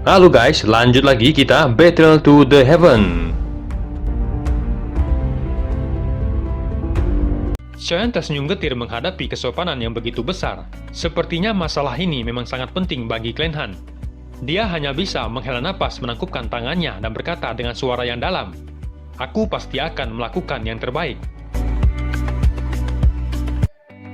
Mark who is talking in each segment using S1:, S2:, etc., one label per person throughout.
S1: Halo guys, lanjut lagi kita Battle to the Heaven. Xiaoyan tersenyum getir menghadapi kesopanan yang begitu besar. Sepertinya masalah ini memang sangat penting bagi Klan Han. Dia hanya bisa menghela napas menangkupkan tangannya dan berkata dengan suara yang dalam, "Aku pasti akan melakukan yang terbaik."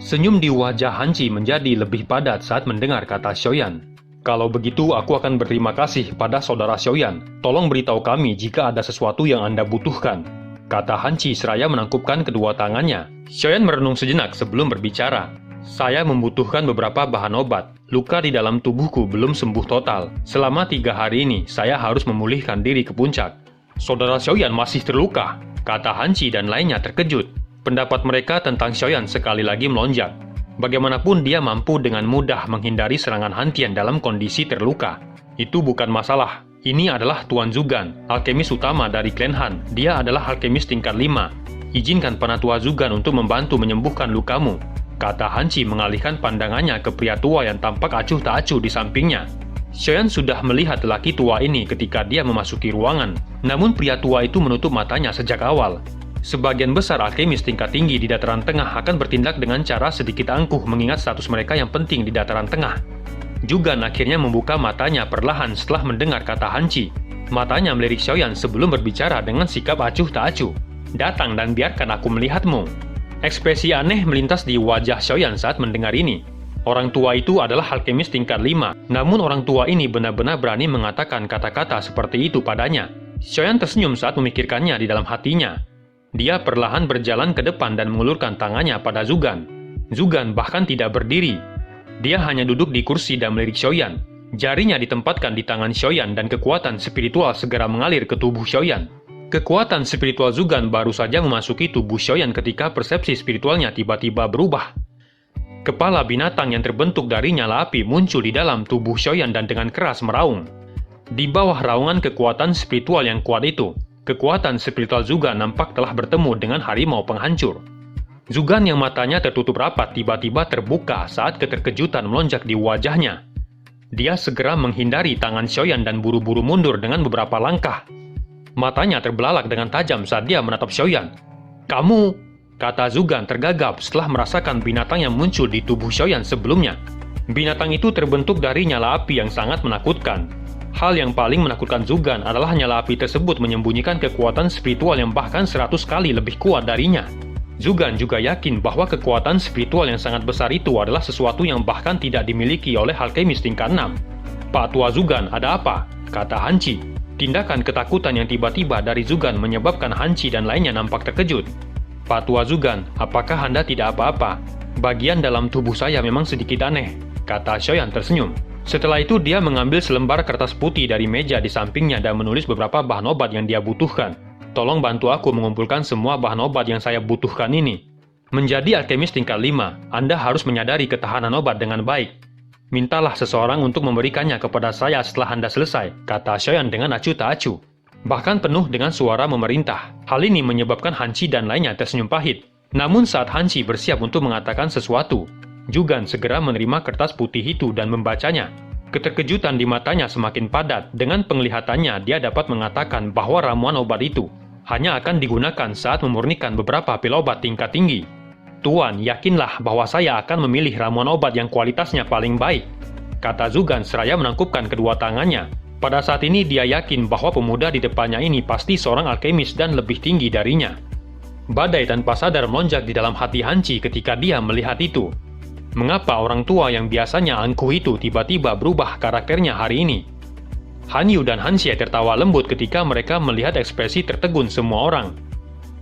S1: Senyum di wajah Han Qi menjadi lebih padat saat mendengar kata Xiaoyan. "Kalau begitu, aku akan berterima kasih pada saudara Xiaoyan. Tolong beritahu kami jika ada sesuatu yang Anda butuhkan," kata Han Qi seraya menangkupkan kedua tangannya. Xiaoyan merenung sejenak sebelum berbicara. "Saya membutuhkan beberapa bahan obat. Luka di dalam tubuhku belum sembuh total. Selama 3 hari ini, saya harus memulihkan diri ke puncak." "Saudara Xiaoyan masih terluka," kata Han Qi dan lainnya terkejut. Pendapat mereka tentang Xiaoyan sekali lagi melonjak. Bagaimanapun dia mampu dengan mudah menghindari serangan Han Tian dalam kondisi terluka. Itu bukan masalah. Ini adalah Tuan Zhugan, alkemis utama dari Klan Han. Dia adalah alkemis tingkat 5. "Izinkan Penatua Zhugan untuk membantu menyembuhkan lukamu," kata Han Qi mengalihkan pandangannya ke pria tua yang tampak acuh tak acuh di sampingnya. Xiaoyan sudah melihat lelaki tua ini ketika dia memasuki ruangan. Namun pria tua itu menutup matanya sejak awal. Sebagian besar alkemis tingkat tinggi di dataran tengah akan bertindak dengan cara sedikit angkuh mengingat status mereka yang penting di dataran tengah. Zhugan akhirnya membuka matanya perlahan setelah mendengar kata Han Qi. Matanya melirik Xiaoyan sebelum berbicara dengan sikap acuh tak acuh. "Datang dan biarkan aku melihatmu." Ekspresi aneh melintas di wajah Xiaoyan saat mendengar ini. Orang tua itu adalah alkemis tingkat 5, namun orang tua ini benar-benar berani mengatakan kata-kata seperti itu padanya. Xiaoyan tersenyum saat memikirkannya di dalam hatinya. Dia perlahan berjalan ke depan dan mengulurkan tangannya pada Zhugan. Zhugan bahkan tidak berdiri. Dia hanya duduk di kursi dan melirik Xiaoyan. Jarinya ditempatkan di tangan Xiaoyan dan kekuatan spiritual segera mengalir ke tubuh Xiaoyan. Kekuatan spiritual Zhugan baru saja memasuki tubuh Xiaoyan ketika persepsi spiritualnya tiba-tiba berubah. Kepala binatang yang terbentuk dari nyala api muncul di dalam tubuh Xiaoyan dan dengan keras meraung. Di bawah raungan kekuatan spiritual yang kuat itu, kekuatan spiritual Zhugan nampak telah bertemu dengan harimau penghancur. Zhugan yang matanya tertutup rapat tiba-tiba terbuka saat keterkejutan melonjak di wajahnya. Dia segera menghindari tangan Xiaoyan dan buru-buru mundur dengan beberapa langkah. Matanya terbelalak dengan tajam saat dia menatap Xiaoyan. "Kamu," kata Zhugan tergagap setelah merasakan binatang yang muncul di tubuh Xiaoyan sebelumnya. Binatang itu terbentuk dari nyala api yang sangat menakutkan. Hal yang paling menakutkan Zhugan adalah nyala api tersebut menyembunyikan kekuatan spiritual yang bahkan 100 kali lebih kuat darinya. Zhugan juga yakin bahwa kekuatan spiritual yang sangat besar itu adalah sesuatu yang bahkan tidak dimiliki oleh alkemis tingkat 6. "Pak Tua Zhugan, ada apa?" kata Han Qi. Tindakan ketakutan yang tiba-tiba dari Zhugan menyebabkan Han Qi dan lainnya nampak terkejut. "Pak Tua Zhugan, apakah Anda tidak apa-apa? Bagian dalam tubuh saya memang sedikit aneh," kata Xiaoyan tersenyum. Setelah itu dia mengambil selembar kertas putih dari meja di sampingnya dan menulis beberapa bahan obat yang dia butuhkan. "Tolong bantu aku mengumpulkan semua bahan obat yang saya butuhkan ini. Menjadi alkemis tingkat 5, Anda harus menyadari ketahanan obat dengan baik. Mintalah seseorang untuk memberikannya kepada saya setelah Anda selesai," kata Xiaoyan dengan acuh tak acuh. Bahkan penuh dengan suara memerintah. Hal ini menyebabkan Han Qi dan lainnya tersenyum pahit. Namun saat Han Qi bersiap untuk mengatakan sesuatu, Zhugan segera menerima kertas putih itu dan membacanya. Keterkejutan di matanya semakin padat. Dengan penglihatannya, dia dapat mengatakan bahwa ramuan obat itu hanya akan digunakan saat memurnikan beberapa pil obat tingkat tinggi. "Tuan, yakinlah bahwa saya akan memilih ramuan obat yang kualitasnya paling baik," kata Zhugan seraya menangkupkan kedua tangannya. Pada saat ini dia yakin bahwa pemuda di depannya ini pasti seorang alkemis dan lebih tinggi darinya. Badai tanpa sadar melonjak di dalam hati Han Qi ketika dia melihat itu. Mengapa orang tua yang biasanya angkuh itu tiba-tiba berubah karakternya hari ini? Han Yu dan Han Xie tertawa lembut ketika mereka melihat ekspresi tertegun semua orang.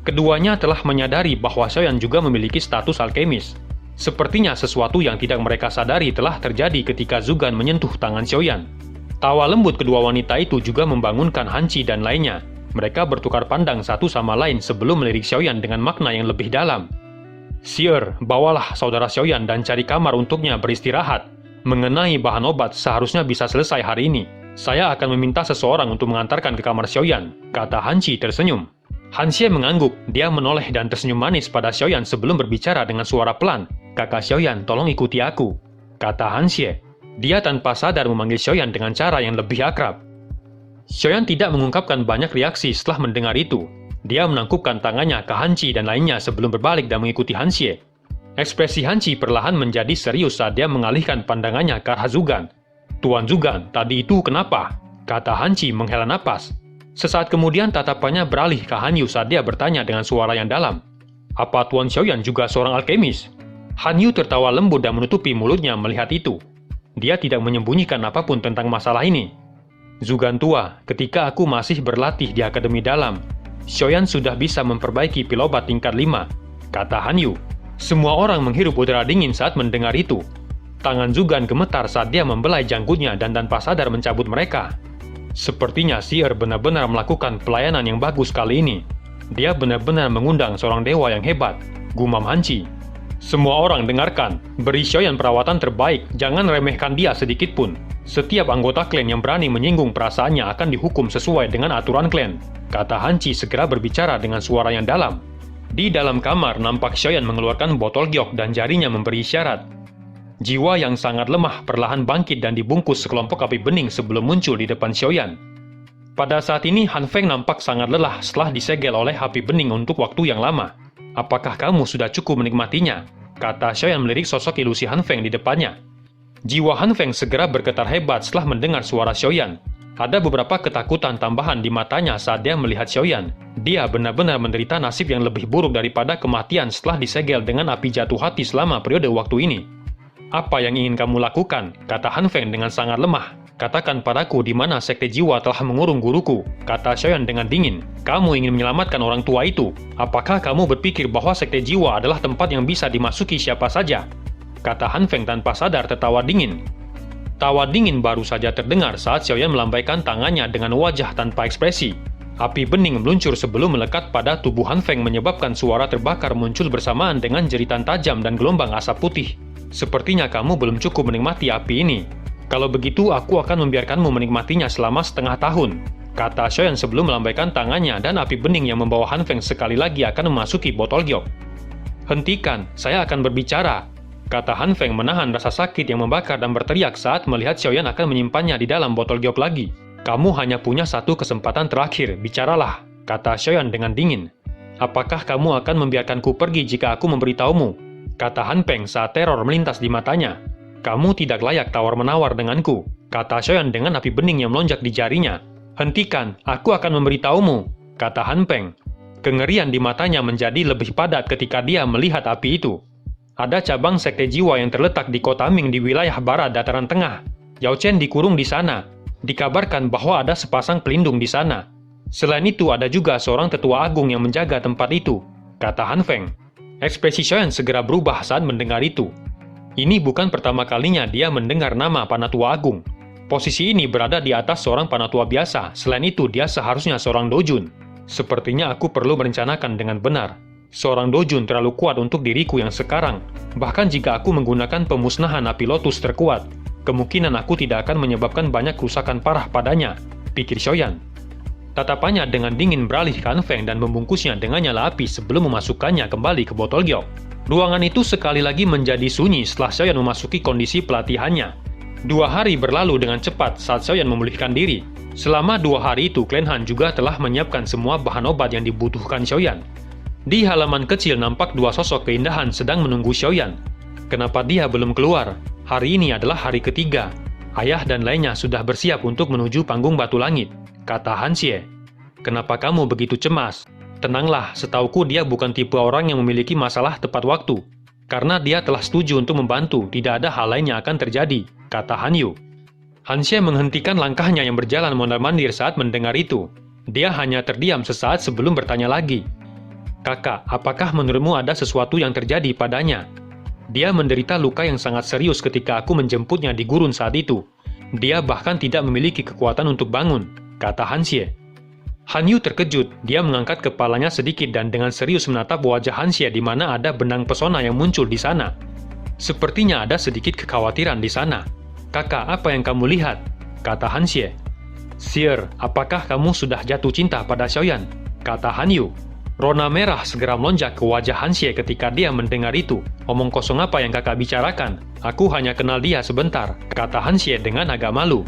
S1: Keduanya telah menyadari bahwa Xiaoyan juga memiliki status alkemis. Sepertinya sesuatu yang tidak mereka sadari telah terjadi ketika Zhugan menyentuh tangan Xiaoyan. Tawa lembut kedua wanita itu juga membangunkan Han Qi dan lainnya. Mereka bertukar pandang satu sama lain sebelum melirik Xiaoyan dengan makna yang lebih dalam. "Sier, bawalah saudara Xiaoyan dan cari kamar untuknya beristirahat. Mengenai bahan obat seharusnya bisa selesai hari ini. Saya akan meminta seseorang untuk mengantarkan ke kamar Xiaoyan," kata Han Qi tersenyum. Han Xie mengangguk. Dia menoleh dan tersenyum manis pada Xiaoyan sebelum berbicara dengan suara pelan. "Kakak Xiaoyan, tolong ikuti aku," kata Han Xie. Dia tanpa sadar memanggil Xiaoyan dengan cara yang lebih akrab. Xiaoyan tidak mengungkapkan banyak reaksi setelah mendengar itu. Dia menangkupkan tangannya ke Han Qi dan lainnya sebelum berbalik dan mengikuti Han Xie. Ekspresi Han Qi perlahan menjadi serius saat dia mengalihkan pandangannya ke arah Zugan. "Tuan Zugan, tadi itu kenapa?" kata Han Qi menghela napas. Sesaat kemudian tatapannya beralih ke Han Yu saat dia bertanya dengan suara yang dalam. "Apa Tuan Xiaoyan juga seorang alkemis?" Han Yu tertawa lembut dan menutupi mulutnya melihat itu. Dia tidak menyembunyikan apapun tentang masalah ini. "Zugan tua, ketika aku masih berlatih di Akademi Dalam, Xiaoyan sudah bisa memperbaiki pilobat tingkat 5, kata Han Yu. Semua orang menghirup udara dingin saat mendengar itu. Tangan Zugan gemetar saat dia membelai janggutnya dan tanpa sadar mencabut mereka. Sepertinya Seer benar-benar melakukan pelayanan yang bagus kali ini. Dia benar-benar mengundang seorang dewa yang hebat, gumam Han Qi. Semua orang dengarkan, beri Xiaoyan perawatan terbaik, jangan remehkan dia sedikit pun. Setiap anggota klan yang berani menyinggung perasaannya akan dihukum sesuai dengan aturan klan, kata Han Qi segera berbicara dengan suara yang dalam. Di dalam kamar, nampak Xiaoyan mengeluarkan botol giok dan jarinya memberi isyarat. Jiwa yang sangat lemah perlahan bangkit dan dibungkus sekelompok api bening sebelum muncul di depan Xiaoyan. Pada saat ini, Han Feng nampak sangat lelah setelah disegel oleh api bening untuk waktu yang lama. "Apakah kamu sudah cukup menikmatinya?" kata Xiaoyan melirik sosok ilusi Han Feng di depannya. Jiwa Han Feng segera bergetar hebat setelah mendengar suara Xiaoyan. Ada beberapa ketakutan tambahan di matanya saat dia melihat Xiaoyan. Dia benar-benar menderita nasib yang lebih buruk daripada kematian setelah disegel dengan api jatuh hati selama periode waktu ini. "Apa yang ingin kamu lakukan?" kata Han Feng dengan sangat lemah. "Katakan padaku di mana sekte jiwa telah mengurung guruku," kata Xiaoyan dengan dingin. "Kamu ingin menyelamatkan orang tua itu? Apakah kamu berpikir bahwa sekte jiwa adalah tempat yang bisa dimasuki siapa saja?" kata Han Feng tanpa sadar tertawa dingin. Tawa dingin baru saja terdengar saat Xiaoyan melambaikan tangannya dengan wajah tanpa ekspresi. Api bening meluncur sebelum melekat pada tubuh Han Feng menyebabkan suara terbakar muncul bersamaan dengan jeritan tajam dan gelombang asap putih. "Sepertinya kamu belum cukup menikmati api ini. Kalau begitu, aku akan membiarkanmu menikmatinya selama setengah tahun," kata Xiaoyan sebelum melambaikan tangannya dan api bening yang membawa Han Feng sekali lagi akan memasuki botol giok. "Hentikan, saya akan berbicara," kata Han Feng menahan rasa sakit yang membakar dan berteriak saat melihat Xiaoyan akan menyimpannya di dalam botol giok lagi. "Kamu hanya punya satu kesempatan terakhir, bicaralah," kata Xiaoyan dengan dingin. "Apakah kamu akan membiarkanku pergi jika aku memberitahumu?" kata Han Feng saat teror melintas di matanya. "Kamu tidak layak tawar-menawar denganku," kata Xiaoyan dengan api bening yang melonjak di jarinya. "Hentikan, aku akan memberitahumu," kata Han Feng. Kengerian di matanya menjadi lebih padat ketika dia melihat api itu. Ada cabang sekte jiwa yang terletak di kota Ming di wilayah barat dataran tengah. Yao Chen dikurung di sana. Dikabarkan bahwa ada sepasang pelindung di sana. Selain itu ada juga seorang tetua agung yang menjaga tempat itu, kata Han Feng. Ekspresi Xiaoyan segera berubah saat mendengar itu. Ini bukan pertama kalinya dia mendengar nama Panatua Agung. Posisi ini berada di atas seorang Panatua biasa, selain itu dia seharusnya seorang dojun. Sepertinya aku perlu merencanakan dengan benar. Seorang dojun terlalu kuat untuk diriku yang sekarang. Bahkan jika aku menggunakan pemusnahan api lotus terkuat, kemungkinan aku tidak akan menyebabkan banyak kerusakan parah padanya, pikir Xiaoyan. Tatapannya dengan dingin beralih ke Han Feng dan membungkusnya dengan nyala api sebelum memasukkannya kembali ke botol giok. Ruangan itu sekali lagi menjadi sunyi setelah Xiaoyan memasuki kondisi pelatihannya. 2 hari berlalu dengan cepat saat Xiaoyan memulihkan diri. Selama 2 hari itu, Klan Han juga telah menyiapkan semua bahan obat yang dibutuhkan Xiaoyan. Di halaman kecil nampak 2 sosok keindahan sedang menunggu Xiaoyan. Kenapa dia belum keluar? Hari ini adalah hari ketiga. Ayah dan lainnya sudah bersiap untuk menuju panggung batu langit, kata Han Xie. Kenapa kamu begitu cemas? Tenanglah, setauku dia bukan tipe orang yang memiliki masalah tepat waktu. Karena dia telah setuju untuk membantu, tidak ada hal lain yang akan terjadi, kata Han Yu. Han Xie menghentikan langkahnya yang berjalan mondar-mandir saat mendengar itu. Dia hanya terdiam sesaat sebelum bertanya lagi. Kakak, apakah menurutmu ada sesuatu yang terjadi padanya? Dia menderita luka yang sangat serius ketika aku menjemputnya di gurun saat itu. Dia bahkan tidak memiliki kekuatan untuk bangun, kata Han Xie. Han Yu terkejut, dia mengangkat kepalanya sedikit dan dengan serius menatap wajah Han Xie di mana ada benang pesona yang muncul di sana. Sepertinya ada sedikit kekhawatiran di sana. Kakak, apa yang kamu lihat? Kata Han Xie. Seer, apakah kamu sudah jatuh cinta pada Xiaoyan? Kata Han Yu. Rona merah segera melonjak ke wajah Hansie ketika dia mendengar itu. Omong kosong apa yang kakak bicarakan? Aku hanya kenal dia sebentar, kata Hansie dengan agak malu.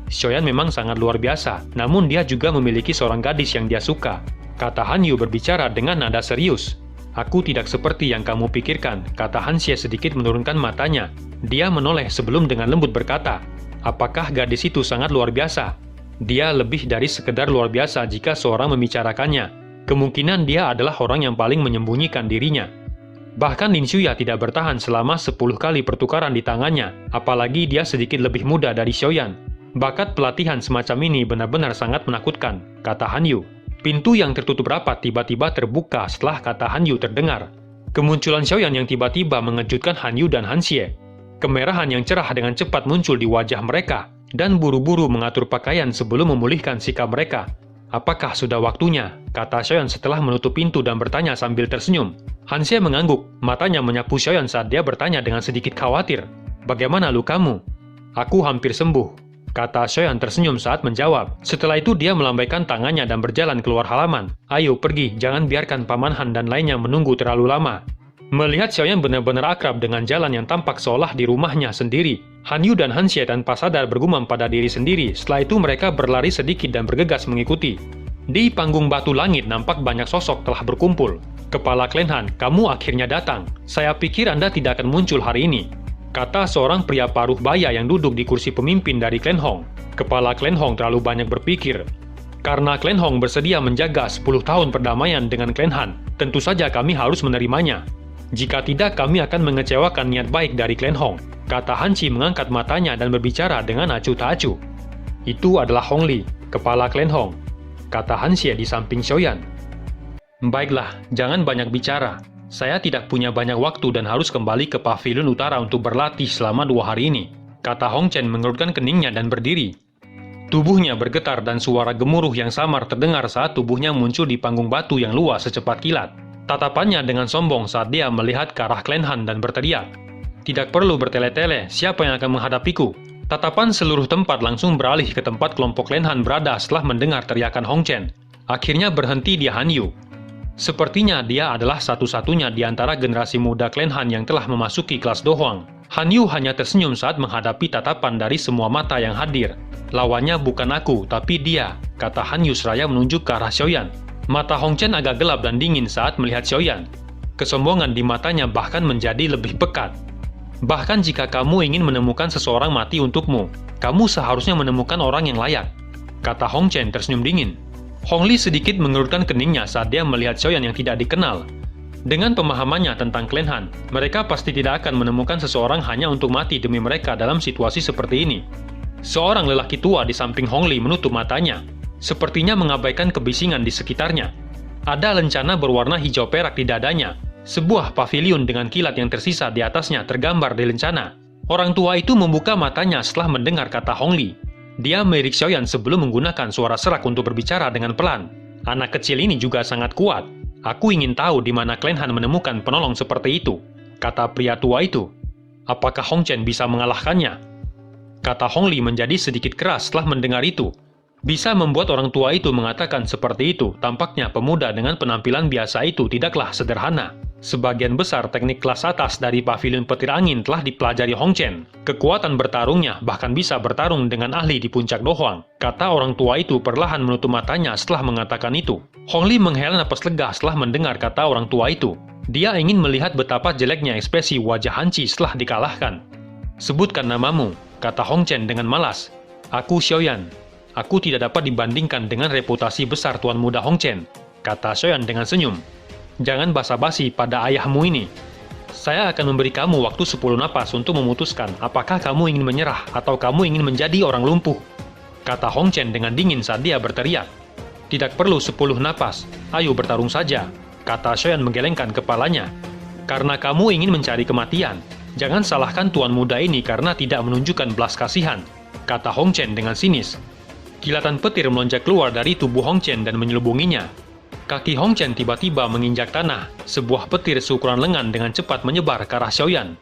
S1: Xiaoyan memang sangat luar biasa, namun dia juga memiliki seorang gadis yang dia suka, kata Han Yu berbicara dengan nada serius. Aku tidak seperti yang kamu pikirkan, kata Hansie sedikit menurunkan matanya. Dia menoleh sebelum dengan lembut berkata, apakah gadis itu sangat luar biasa? Dia lebih dari sekedar luar biasa jika seorang membicarakannya. Kemungkinan dia adalah orang yang paling menyembunyikan dirinya. Bahkan Lin Xuya tidak bertahan selama 10 kali pertukaran di tangannya, apalagi dia sedikit lebih muda dari Xiaoyan. Bakat pelatihan semacam ini benar-benar sangat menakutkan, kata Han Yu. Pintu yang tertutup rapat tiba-tiba terbuka setelah kata Han Yu terdengar. Kemunculan Xiaoyan yang tiba-tiba mengejutkan Han Yu dan Hansie. Kemerahan yang cerah dengan cepat muncul di wajah mereka, dan buru-buru mengatur pakaian sebelum memulihkan sikap mereka. Apakah sudah waktunya? Kata Xiaoyan setelah menutup pintu dan bertanya sambil tersenyum. Hansie mengangguk, matanya menyapu Xiaoyan saat dia bertanya dengan sedikit khawatir. Bagaimana lukamu? Aku hampir sembuh, kata Xiaoyan tersenyum saat menjawab. Setelah itu dia melambaikan tangannya dan berjalan keluar halaman. Ayo pergi, jangan biarkan Paman Han dan lainnya menunggu terlalu lama. Melihat Xiaoyan benar-benar akrab dengan jalan yang tampak seolah di rumahnya sendiri, Han Yu dan Hansie tanpa sadar bergumam pada diri sendiri. Setelah itu mereka berlari sedikit dan bergegas mengikuti. Di panggung batu langit nampak banyak sosok telah berkumpul. Kepala Klan Han, kamu akhirnya datang. Saya pikir Anda tidak akan muncul hari ini, kata seorang pria paruh baya yang duduk di kursi pemimpin dari Klan Hong. Kepala Klan Hong terlalu banyak berpikir. Karena Klan Hong bersedia menjaga 10 tahun perdamaian dengan Klan Han, tentu saja kami harus menerimanya. Jika tidak, kami akan mengecewakan niat baik dari Klan Hong, kata Han Chi mengangkat matanya dan berbicara dengan acuh tak acuh. Itu adalah Hong Li, kepala Klan Hong, kata Hansie di samping Xiaoyan. Baiklah, jangan banyak bicara. Saya tidak punya banyak waktu dan harus kembali ke pavilion utara untuk berlatih selama 2 hari ini, kata Hong Chen mengerutkan keningnya dan berdiri. Tubuhnya bergetar dan suara gemuruh yang samar terdengar saat tubuhnya muncul di panggung batu yang luas secepat kilat. Tatapannya dengan sombong saat dia melihat ke arah Klan Han dan berteriak, tidak perlu bertele-tele, siapa yang akan menghadapiku? Tatapan seluruh tempat langsung beralih ke tempat kelompok Klan Han berada setelah mendengar teriakan Hong Chen. Akhirnya berhenti di Han Yu. Sepertinya dia adalah satu-satunya di antara generasi muda Klan Han yang telah memasuki kelas Do Hwang. Han Yu hanya tersenyum saat menghadapi tatapan dari semua mata yang hadir. Lawannya bukan aku, tapi dia, kata Han Yu seraya menunjuk ke arah Xiaoyan. Mata Hong Chen agak gelap dan dingin saat melihat Xiaoyan. Kesombongan di matanya bahkan menjadi lebih pekat. Bahkan jika kamu ingin menemukan seseorang mati untukmu, kamu seharusnya menemukan orang yang layak, kata Hong Chen tersenyum dingin. Hong Li sedikit mengerutkan keningnya saat dia melihat Xiaoyan yang tidak dikenal. Dengan pemahamannya tentang Klan Han, mereka pasti tidak akan menemukan seseorang hanya untuk mati demi mereka dalam situasi seperti ini. Seorang lelaki tua di samping Hong Li menutup matanya, sepertinya mengabaikan kebisingan di sekitarnya. Ada lencana berwarna hijau perak di dadanya. Sebuah pavilion dengan kilat yang tersisa di atasnya tergambar di lencana. Orang tua itu membuka matanya setelah mendengar kata Hong Li. Dia melirik Xiaoyan sebelum menggunakan suara serak untuk berbicara dengan pelan. Anak kecil ini juga sangat kuat. Aku ingin tahu di mana Klan Han menemukan penolong seperti itu, kata pria tua itu. Apakah Hong Chen bisa mengalahkannya? Kata Hong Li menjadi sedikit keras setelah mendengar itu. Bisa membuat orang tua itu mengatakan seperti itu, tampaknya pemuda dengan penampilan biasa itu tidaklah sederhana. Sebagian besar teknik kelas atas dari pavilion petir angin telah dipelajari Hong Chen. Kekuatan bertarungnya bahkan bisa bertarung dengan ahli di puncak Do Hwang, kata orang tua itu perlahan menutup matanya setelah mengatakan itu. Hong Li menghela napas lega setelah mendengar kata orang tua itu. Dia ingin melihat betapa jeleknya ekspresi wajah Han Chi setelah dikalahkan. Sebutkan namamu, kata Hong Chen dengan malas. Aku Xiaoyan. Aku tidak dapat dibandingkan dengan reputasi besar Tuan Muda Hong Chen, kata Xiaoyan dengan senyum. Jangan basa-basi pada ayahmu ini. Saya akan memberi kamu waktu 10 napas untuk memutuskan apakah kamu ingin menyerah atau kamu ingin menjadi orang lumpuh, kata Hong Chen dengan dingin saat dia berteriak. Tidak perlu 10 napas, ayo bertarung saja, kata Xiaoyan menggelengkan kepalanya. Karena kamu ingin mencari kematian, jangan salahkan Tuan Muda ini karena tidak menunjukkan belas kasihan, kata Hong Chen dengan sinis. Kilatan petir melonjak keluar dari tubuh Hong Chen dan menyelubunginya. Kaki Hong Chen tiba-tiba menginjak tanah. Sebuah petir seukuran lengan dengan cepat menyebar ke arah Xiaoyan.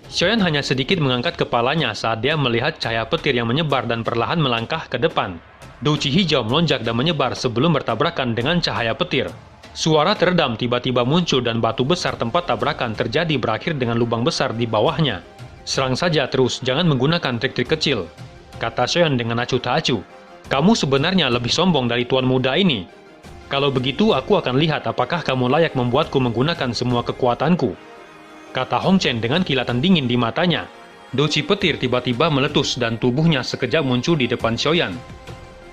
S1: Xiaoyan hanya sedikit mengangkat kepalanya saat dia melihat cahaya petir yang menyebar dan perlahan melangkah ke depan. Douci hijau melonjak dan menyebar sebelum bertabrakan dengan cahaya petir. Suara teredam tiba-tiba muncul dan batu besar tempat tabrakan terjadi berakhir dengan lubang besar di bawahnya. "Serang saja terus, jangan menggunakan trik-trik kecil," kata Xiaoyan dengan acuh tak acuh. "Kamu sebenarnya lebih sombong dari tuan muda ini. Kalau begitu aku akan lihat apakah kamu layak membuatku menggunakan semua kekuatanku," kata Hong Chen dengan kilatan dingin di matanya. Doci petir tiba-tiba meletus dan tubuhnya sekejap muncul di depan Xiaoyan.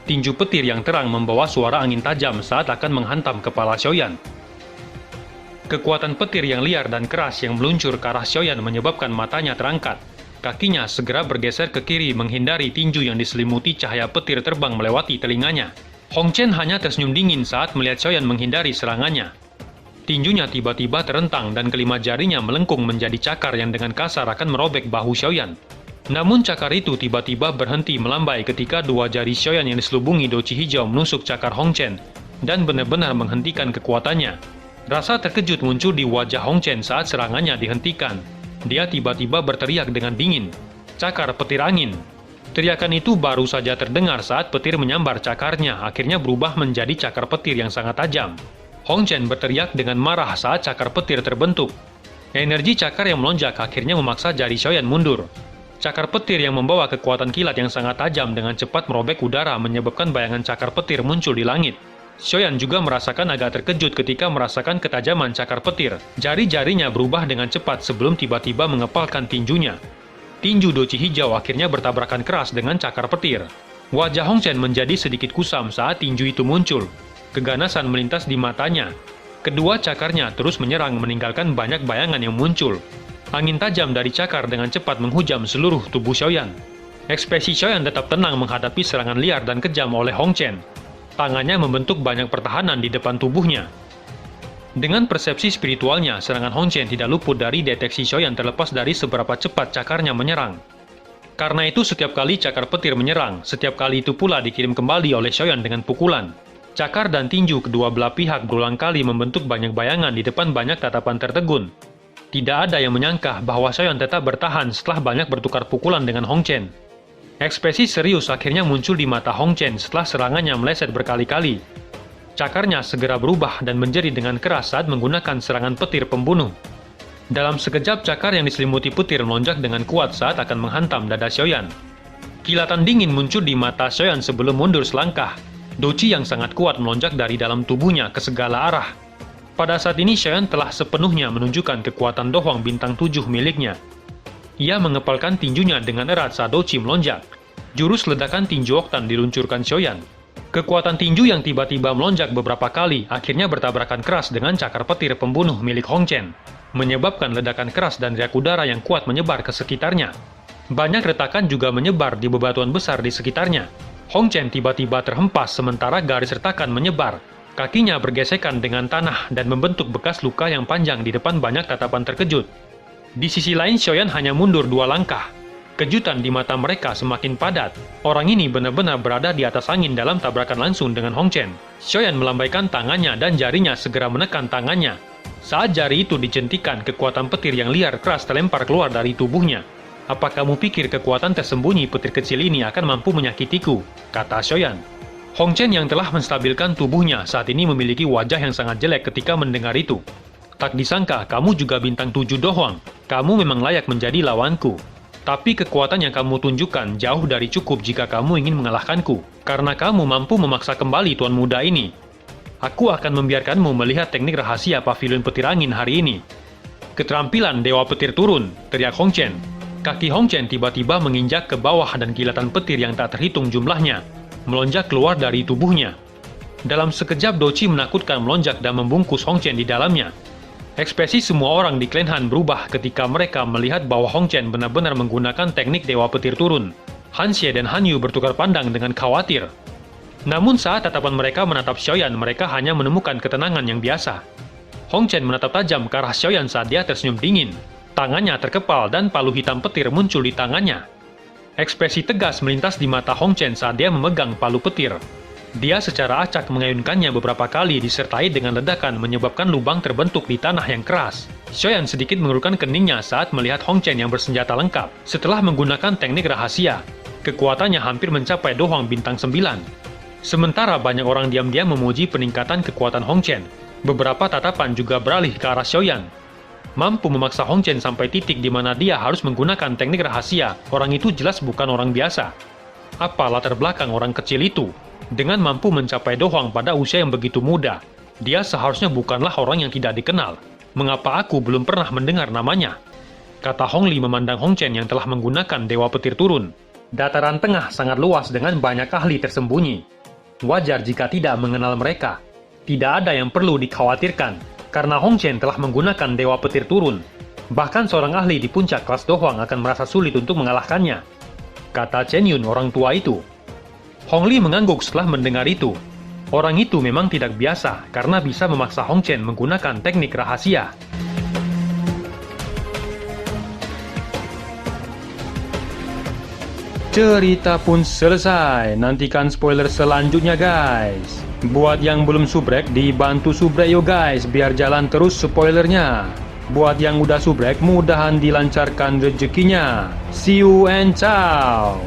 S1: Tinju petir yang terang membawa suara angin tajam saat akan menghantam kepala Xiaoyan. Kekuatan petir yang liar dan keras yang meluncur ke arah Xiaoyan menyebabkan matanya terangkat. Kakinya segera bergeser ke kiri menghindari tinju yang diselimuti cahaya petir terbang melewati telinganya. Hong Chen hanya tersenyum dingin saat melihat Xiaoyan menghindari serangannya. Tinjunya tiba-tiba terentang dan kelima jarinya melengkung menjadi cakar yang dengan kasar akan merobek bahu Xiaoyan. Namun cakar itu tiba-tiba berhenti melambai ketika dua jari Xiaoyan yang diselubungi doci hijau menusuk cakar Hong Chen dan benar-benar menghentikan kekuatannya. Rasa terkejut muncul di wajah Hong Chen saat serangannya dihentikan. Dia tiba-tiba berteriak dengan dingin, "Cakar petir angin!" Teriakan itu baru saja terdengar saat petir menyambar cakarnya akhirnya berubah menjadi cakar petir yang sangat tajam. Hong Chen berteriak dengan marah saat cakar petir terbentuk. Energi cakar yang melonjak akhirnya memaksa jari Xiaoyan mundur. Cakar petir yang membawa kekuatan kilat yang sangat tajam dengan cepat merobek udara menyebabkan bayangan cakar petir muncul di langit. Xiaoyan juga merasakan agak terkejut ketika merasakan ketajaman cakar petir. Jari-jarinya berubah dengan cepat sebelum tiba-tiba mengepalkan tinjunya. Tinju doci hijau akhirnya bertabrakan keras dengan cakar petir. Wajah Hong Chen menjadi sedikit kusam saat tinju itu muncul. Keganasan melintas di matanya. Kedua cakarnya terus menyerang meninggalkan banyak bayangan yang muncul. Angin tajam dari cakar dengan cepat menghujam seluruh tubuh Xiaoyan. Ekspresi Xiaoyan tetap tenang menghadapi serangan liar dan kejam oleh Hong Chen. Tangannya membentuk banyak pertahanan di depan tubuhnya. Dengan persepsi spiritualnya, serangan Hong Chen tidak luput dari deteksi Xiaoyan terlepas dari seberapa cepat cakarnya menyerang. Karena itu setiap kali cakar petir menyerang, setiap kali itu pula dikirim kembali oleh Xiaoyan dengan pukulan. Cakar dan tinju kedua belah pihak berulang kali membentuk banyak bayangan di depan banyak tatapan tertegun. Tidak ada yang menyangka bahwa Xiaoyan tetap bertahan setelah banyak bertukar pukulan dengan Hong Chen. Ekspresi serius akhirnya muncul di mata Hong Chen setelah serangannya meleset berkali-kali. Cakarnya segera berubah dan menjerit dengan keras saat menggunakan serangan petir pembunuh. Dalam sekejap cakar yang diselimuti petir melonjak dengan kuat saat akan menghantam dada Xiaoyan. Kilatan dingin muncul di mata Xiaoyan sebelum mundur selangkah. Doci yang sangat kuat melonjak dari dalam tubuhnya ke segala arah. Pada saat ini Xiaoyan telah sepenuhnya menunjukkan kekuatan dohwang bintang 7 miliknya. Ia mengepalkan tinjunya dengan erat saat doci melonjak. Jurus ledakan tinju oktan diluncurkan Xiaoyan. Kekuatan tinju yang tiba-tiba melonjak beberapa kali akhirnya bertabrakan keras dengan cakar petir pembunuh milik Hong Chen, menyebabkan ledakan keras dan riak udara yang kuat menyebar ke sekitarnya. Banyak retakan juga menyebar di bebatuan besar di sekitarnya. Hong Chen tiba-tiba terhempas sementara garis retakan menyebar. Kakinya bergesekan dengan tanah dan membentuk bekas luka yang panjang di depan banyak tatapan terkejut. Di sisi lain Xiaoyan hanya mundur 2 langkah. Kejutan di mata mereka semakin padat. Orang ini benar-benar berada di atas angin dalam tabrakan langsung dengan Hong Chen. Xiaoyan melambaikan tangannya dan jarinya segera menekan tangannya. Saat jari itu dicentikan, kekuatan petir yang liar keras terlempar keluar dari tubuhnya. "Apa kamu pikir kekuatan tersembunyi petir kecil ini akan mampu menyakitiku?" kata Xiaoyan. Hong Chen yang telah menstabilkan tubuhnya saat ini memiliki wajah yang sangat jelek ketika mendengar itu. "Tak disangka kamu juga bintang 7 dohwang. Kamu memang layak menjadi lawanku. Tapi kekuatan yang kamu tunjukkan jauh dari cukup jika kamu ingin mengalahkanku. Karena kamu mampu memaksa kembali tuan muda ini. Aku akan membiarkanmu melihat teknik rahasia pavilion petir angin hari ini." "Keterampilan Dewa Petir turun!" teriak Hong Chen. Kaki Hong Chen tiba-tiba menginjak ke bawah dan kilatan petir yang tak terhitung jumlahnya melonjak keluar dari tubuhnya. Dalam sekejap doci menakutkan melonjak dan membungkus Hong Chen di dalamnya. Ekspresi semua orang di Klan Han berubah ketika mereka melihat bahwa Hong Chen benar-benar menggunakan teknik Dewa Petir turun. Han Xie dan Han Yu bertukar pandang dengan khawatir. Namun saat tatapan mereka menatap Xiaoyan, mereka hanya menemukan ketenangan yang biasa. Hong Chen menatap tajam ke arah Xiaoyan saat dia tersenyum dingin. Tangannya terkepal dan palu hitam petir muncul di tangannya. Ekspresi tegas melintas di mata Hong Chen saat dia memegang palu petir. Dia secara acak mengayunkannya beberapa kali disertai dengan ledakan menyebabkan lubang terbentuk di tanah yang keras. Xiaoyan sedikit mengerutkan keningnya saat melihat Hong Chen yang bersenjata lengkap. Setelah menggunakan teknik rahasia, kekuatannya hampir mencapai dohwang bintang 9. Sementara banyak orang diam-diam memuji peningkatan kekuatan Hong Chen. Beberapa tatapan juga beralih ke arah Xiaoyan. Mampu memaksa Hong Chen sampai titik di mana dia harus menggunakan teknik rahasia. Orang itu jelas bukan orang biasa. Apa latar belakang orang kecil itu? Dengan mampu mencapai Do Huang pada usia yang begitu muda, dia seharusnya bukanlah orang yang tidak dikenal. Mengapa aku belum pernah mendengar namanya? Kata Hong Li memandang Hong Chen yang telah menggunakan Dewa Petir turun. Dataran tengah sangat luas dengan banyak ahli tersembunyi. Wajar jika tidak mengenal mereka. Tidak ada yang perlu dikhawatirkan, karena Hong Chen telah menggunakan Dewa Petir turun. Bahkan seorang ahli di puncak kelas Do Huang akan merasa sulit untuk mengalahkannya. Kata Chen Yun orang tua itu. Hong Li mengangguk setelah mendengar itu. Orang itu memang tidak biasa, karena bisa memaksa Hong Chen menggunakan teknik rahasia. Cerita pun selesai, nantikan spoiler selanjutnya guys. Buat yang belum subrek, dibantu subrek yo guys, biar jalan terus spoilernya. Buat yang udah subrek, mudahan dilancarkan rezekinya. See you and ciao.